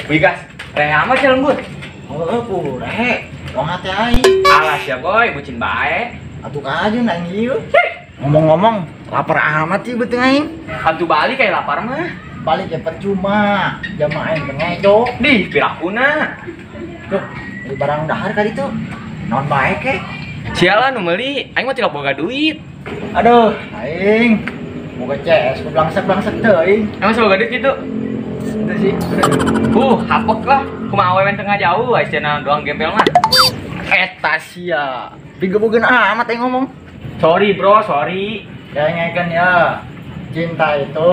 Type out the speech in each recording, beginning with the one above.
Wih gas, rehe amat ya lembut. Oh, rehe. Wong hati aing. Alas ya boy, bucin bae. Atuh aja nang ieu. Ngomong-ngomong, lapar amat sih betul aing. Hantu balik kayak lapar mah. Balik ya percuma. Jama aing pengejo. Di pirakuna. Tuh, beli barang dahar kali tuh. Non baik ke? Sialan nu meuli, aing mah tidak boga duit. Aduh, aing. Moga CS ku blangsek-blangsek teuing. Emang boga duit gitu? Itu sih. Hapek lah. Kumaha awewe tengah jauh, cenah doang gembel mah. Eta sia. Bigebugeun amat aing ngomong. Sorry bro, sorry. Kayaknya ya, cinta itu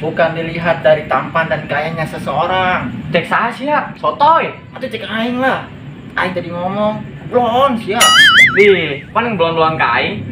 bukan dilihat dari tampan dan gayanya seseorang. Cek saha sia? Sotoy. Atau cek aing lah. Aing tadi ngomong, blon sia. Di, pan belon-belon ka aing.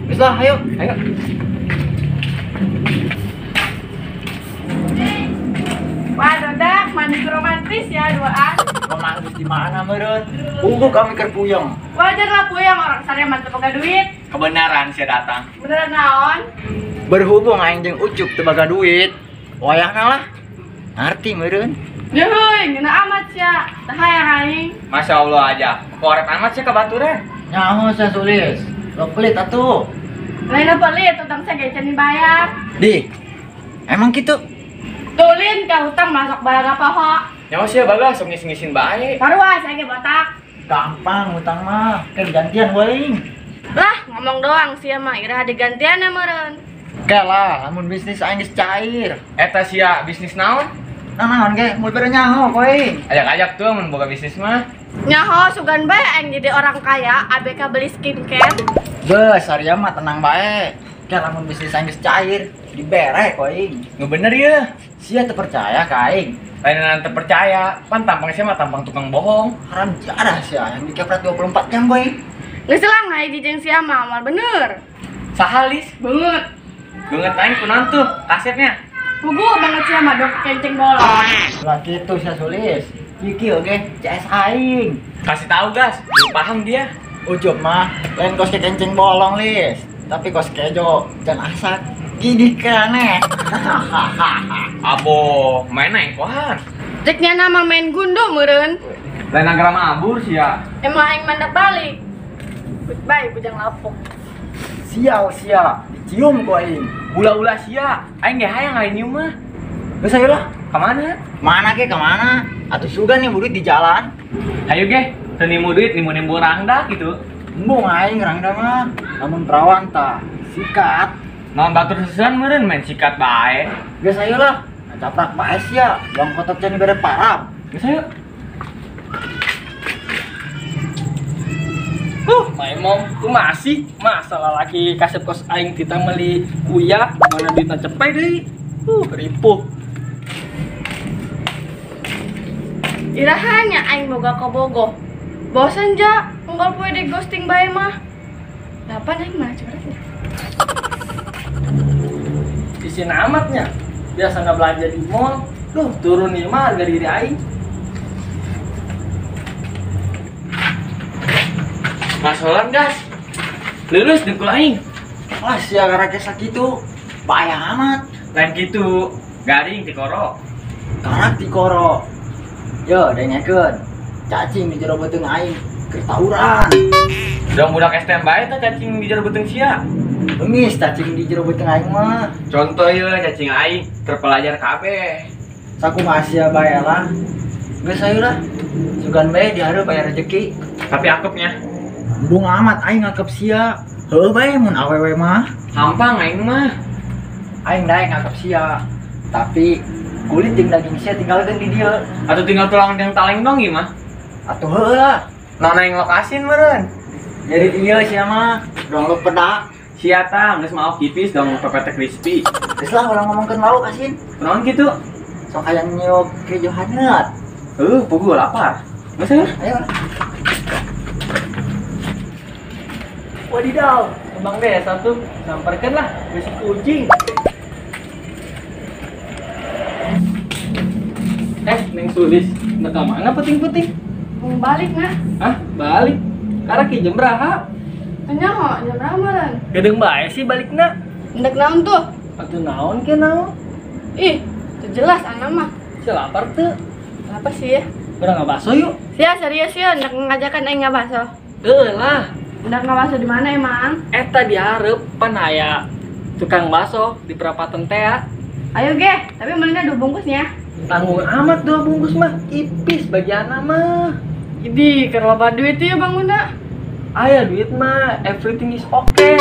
Geus lah, ayo. Ayo. Wah, Dodak, mandi romantis ya duaan. Romantis di mana meureun? Unggul kami keur puyeng. Wajar lah puyang orang sana mantep boga duit. Kebenaran sia datang. Beneran naon? Berhubung aing jeung Ucup teu boga duit, wayahna lah. Ngarti meureun. Ya heuy, ngeuna amat sia. Tah hayang aing. Masya Allah aja. Korek amat sih ke baturan. Nyaho saya sulis. Lo pelit atuh. Lain pelit utang saya gecen dibayar. Di. Emang gitu? Tulin ka hutang masuk balaga poho. Nyawa sih bagas sok ngis-ngisin bae. Sarua saya ge botak. Gampang utang mah, kan gantian waing. Lah, ngomong doang sia mah ira digantian ya meureun. Kalah, lamun bisnis aing geus cair. Eta sia bisnis naon? Naon ge, moal bere nyaho waing. Ajak-ajak tuh mun boga bisnis mah. Nyaho sugan bae aing jadi orang kaya, ABK beli skincare. Geus, saria mah tenang bae. Kan lamun bisnis aing geus cair, diberek waing. Nu bener ya. Sia teu percaya ka aing. Lain terpercaya, pan tampang sia mah tampang tukang bohong. Haram jarah sia yang dikepret 24 jam waing. Geus lang hiji jeung sia mah moal bener. Sahalis, Banget. banget aing kunaon tuh kasetnya. Pugu banget sia mah dok kencing bolong. Lah kitu saya sulis. Iki oge CS aing. Kasih tahu gas, belum paham dia. Ucup mah lain kos kencing bolong lis. Tapi kos kejo jangan asak. Gini kene. Abo, main naik kohan. Ceknya nama main gundu meureun. Lain angkara mabur sia. Emang aing mandap balik. Goodbye bujang lapuk. Sial sia, dicium ku aing. Ulah-ulah sia, aing ge hayang aing nyium mah. Geus ayo lah. Ka mana? Mana ke kemana? Atuh sugan nih murid di jalan. Hayu ge, teu nimu duit nimu rangda gitu. Embung aing rangda mah. Namun perawan tah sikat. Naon batur sesuan meureun main sikat bae. Geus ayo lah. Caprak bae sia, bang kotak cenah bere parab. Geus ayo. Main mom, ku masih masalah lagi kasep kos aing kita meli kuya mana duitna cepet deui. Ripuh. Irahanya aing boga kobogo. Bosan ja, unggal poe di ghosting bae mah. Dapan aing mah curhat. Isin amatnya. Biasana belanja di mall, duh turun nih mah harga diri aing. Masalah gas. Lulus dengkul aing. Lah sia gara sakitu. Bahaya amat. Lain gitu, garing dikoro. Karak di koro. Yo, dengekeun. Cacing di jero beuteung aing keur tawuran. Udah budak STM bae teh cacing di jero beuteung sia. Geus cacing di jero beuteung aing mah. Contoh ye cacing aing terpelajar kabeh. Sakumaha sia bae lah. Geus ayo lah. Sugan bae dihareup aya rezeki. Tapi akepnya Embung amat aing ngakep sia. Heuh bae mun awewe mah. hampang aing mah. Aing daek ngakep sia. Tapi kulit jeung daging sia tinggalkeun di dieu. Atau tinggal tulang yang taleng dong gimana? Atuh heuh lah. Nona yang lokasin meureun. Jadi dieu sia mah. Dong lu peda. Sia tah geus mau kipis dong pepete crispy. Geus lah urang ngomongkeun lauk asin. Kunaon gitu? Sok hayang nyiuk keju hangat. Pugu lapar. Geus aya. Ayo lah. Wadidaw, emang deh satu samperkan lah besi kucing. Neng Sulis, nggak mana peting-peting? Mau balik nah. Hah, balik? Karena ki jam berapa? Tanya ho, jam berapa meureun? Gedeng bae sih balikna. Ndek naon tuh? Atuh naon ke naon? Ih, teu jelas ana mah. Sia lapar tuh. Apa sih? Udah nggak bakso yuk. Sia serius ya, ndak ngajakan aing ngabaso. Lah. Ndak ngabaso di mana emang? Eta diharap pan aya tukang bakso di perapatan teh. Ayo ge, tapi belinya 2 bungkusnya. Tanggung amat 2 bungkus mah, tipis bagianna mah. Idi, keur loba duit ya Bang Guna. Aya duit mah, everything is okay.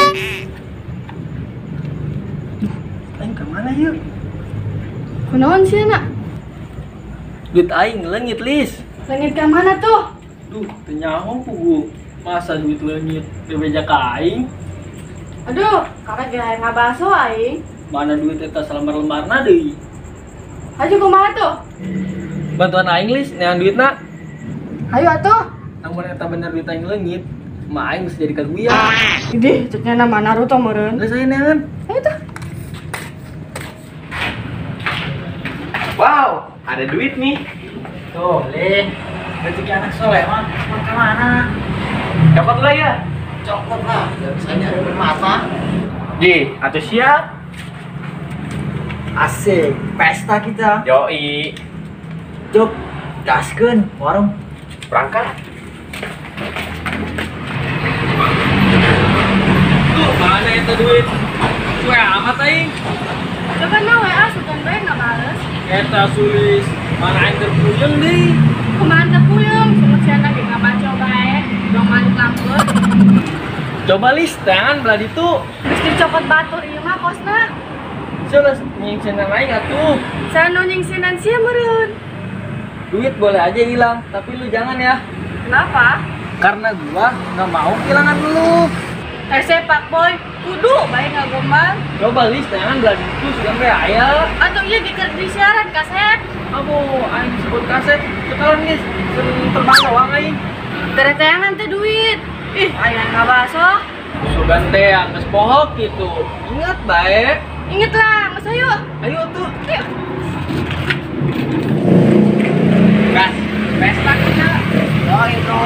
Aing kemana yuk? Kunaon sih nak? Duit aing leungit lis. Langit ke mana tuh? Duh, teu nyaho pugu. Masa duit leungit bebeja ka aing? Aduh, kakak kira ngabaso aing. Mana duit eta salembar-lembarna deui. Ayo kumaha tuh? Bantuan aing lis, neangan duitna. Ayo atuh. Namun eta bener duit aing leungit, mah aing geus jadi kaguya. Idih, ceknya nama Naruto meureun. Geus aya neangan. Ayo tuh. Wow, ada duit nih. Tuh, Lin. Rezeki anak soleh mah mau kemana? Dapat lah ya. Cokot lah, gak bisa nyari bermata. Ji, atuh siap. Asik, pesta kita. Yoi, Cuk, gaskeun warung. berangkat. Tuh, mana eta duit? Cuek amat aing. Coba na WA sultan bae enggak bales. Eta sulis, mana aing terpuyeng deui. Kumaha teh puyeng, sumut siana ge ngabaco bae. Dong malik lampeur. Coba lis, tangan belah ditu. Geus dicopot batur ieu mah kosna. Coba nyingsinan aing atuh. Saya nu nyingsinan sia meureun. Duit boleh aja hilang, tapi lu jangan ya. Kenapa? Karena gua nggak mau kehilangan lu. Pak boy, kudu bae ngagombal. Coba lis, tangan belah ditu sudah be aya. Atau iya diker di siaran kaset. Abu, aing sebut kaset. Sekarang nis, sering terbang doang aing. Tereteangan teh duit. Ih, aya ngabaso. Sugan teh yang geus pohok gitu. Ingat bae. Inget lah, mas ayo. Ayo tuh. Ayo. Gas, pesta kita. Yoi, bro.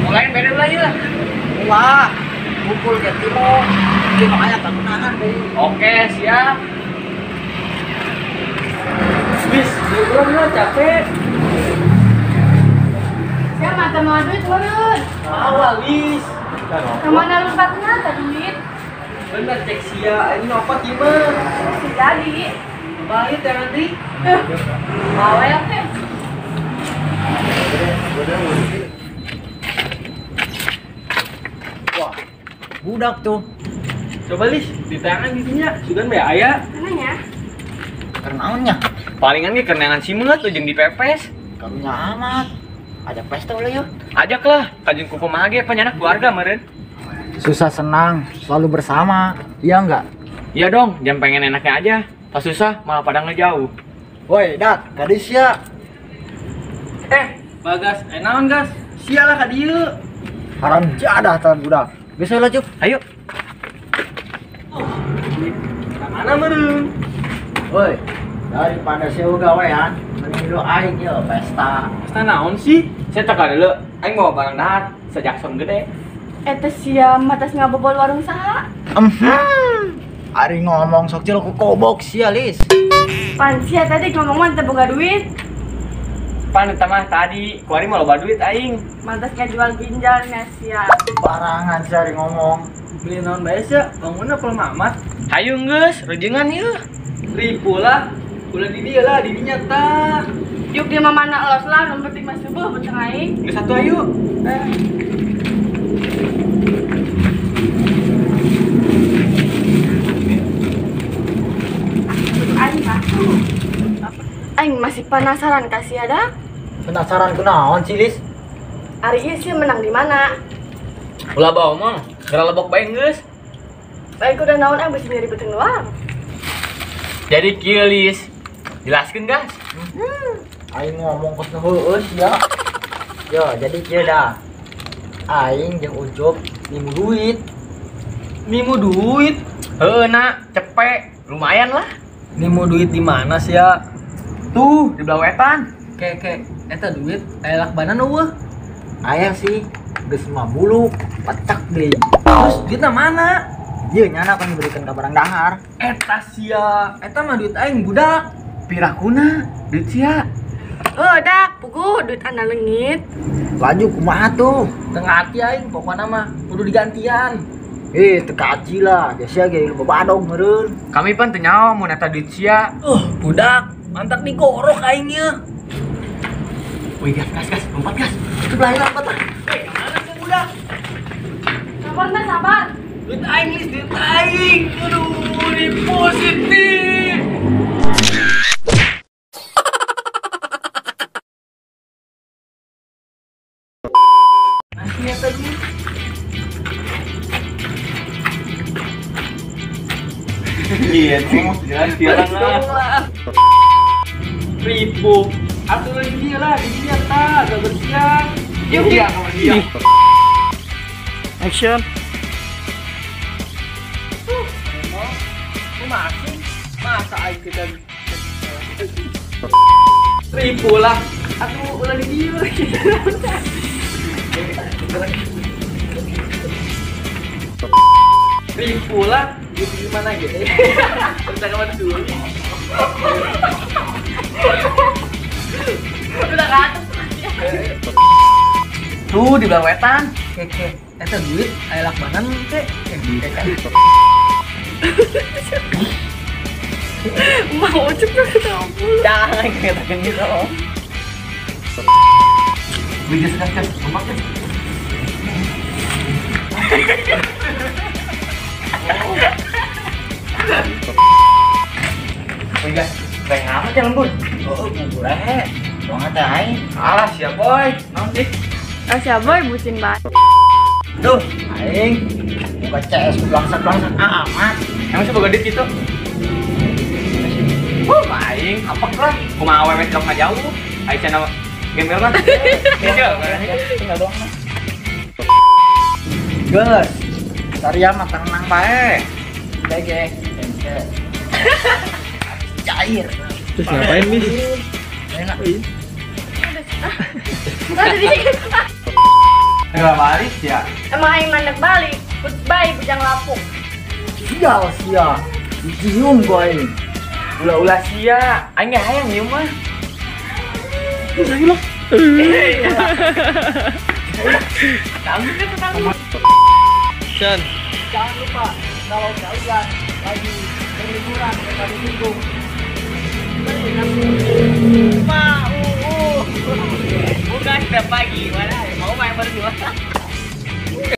Mulai beda lagi lah. Wah, pukul ke timo. Timo aya tagunahan deui. Oke, siap. Bis, belum lah capek. Saya mata mau duit meureun. Awal lis. Kemana lupatnya teh duit? Bener cek sia, ini apa gimana? Si jadi. Balik ya nanti. Bawel teh. Wah, budak tuh. Coba lis, di tangan giginya, sugan be aya. Mananya? Kenaonnya? Palingan ge kenangan simeut tuh jeung dipepes. Karunya amat. Ada pesta boleh yuk. Ajak lah, kajeng kuku mah ge panjana keluarga meureun. Susah senang, selalu bersama. Iya enggak? Iya dong, jam pengen enaknya aja. Pas susah malah pada ngejauh. Woi, Dat, gadis ya. Bagas, naon gas? Sialah ka dieu. Haram jadah tan budak. Bisa lah, Cuk. Ayo. Mana meureun? Woi, daripada sewa gawean, mending lu aing yuk pesta. Pesta naon sih? Saya tak ada dulu. Aing bawa barang dahar, sejakson gede. Eta sia matas ngabobol warung saha? Ari ngomong sok cilok kobok sia, Lis. Pan sia tadi ngomong mah teu boga duit. Pan eta mah tadi, kuari mah loba duit aing. Mantas jual ginjalnya sia. Barangan sih ari ngomong. Beli naon bae sia? Bangunna pel mamat. Hayu geus, rejengan ieu. Ribu lah. Ulah di dia lah, di dinya tah. Yuk dia mah mana elos lah, nu penting mah subuh beteng aing. Geus satu ayo. Aing masih penasaran kasih ada. Penasaran kunaon sih, Lis? Ari ieu sih menang di mana? Ulah bawa mah, geura lebok bae geus. Baik udah naon aing bisa nyari beteng doang. Jadi kieu Lis. Jelaskeun gas. Aing ngomong kos heueus ya. Yo, jadi kieu dah. Aing jeung Ucup nimu duit. Nimu duit. Heueuh nak, cepet. Lumayan lah. Nimu duit di mana sih ya? Tuh, di belah wetan. Kek, eta duit aya lakbanan eueuh. Aya sih geus 50 pecak deui. Terus duitna mana? Ieu nyana kan diberikan ka barang dahar. Eta sia, eta mah duit aing budak. Pirakuna, duit sia. Oh, dak, pugu duit anda lengit. Laju kumaha tuh? Tengah hati aing pokoknya mah kudu digantian. Teka aji lah, biasa ge lu babadong meureun. Kami pan teu nyawa mun eta duit sia. Budak, mantap digorok aingnya. Wih, gas, lompat gas. Itu lain apa tah? Kemana sih budak? Sabar, Mas, sabar. Duit aing lis, duit aing. Aduh, ini positif. Aslinya tadi. Iya, jelas dia lah. Ribu. Atuh lagi dia lah, di dia tak, gak bersiap. Iya, iya. Action. Masih masa aing kita ribu lah. Atuh ulah di dia lagi. Ribu lah. Gimana gitu? Kita kemana dulu? Udah ke atas. Tuh di belakang wetan. Keke, eta duit aya lakmanan teh. Mau cepet ketemu. Jangan kita gitu. Wih, gas. Lompat gas. Wih, gas. Keren amat ya lembut. Oh, boleh. Dong teh aing. Alah, siap boy. Naon sih? Ah, siapa bucin banget. Duh, aing buka CS belangsak amat. Emang sih boga duit gitu? Aing, apa lah? Kumaha awewe jauh jauh. Aing cenah gembel kan. Iya, Tinggal doang mah. Gus, Saria mah tenang bae. Gege. Cair. Terus ngapain, Mis? Enak. Tadi enggak balik ya. emang aing mandek balik. Goodbye bujang lapuk. Sia. Cium gue. Ulah sia. Aing ge hayang nyium mah. Chan. Jangan lupa kalau kalian lagi berliburan ke Kali Minggung. Bukan setiap pagi, mana mau main berdua.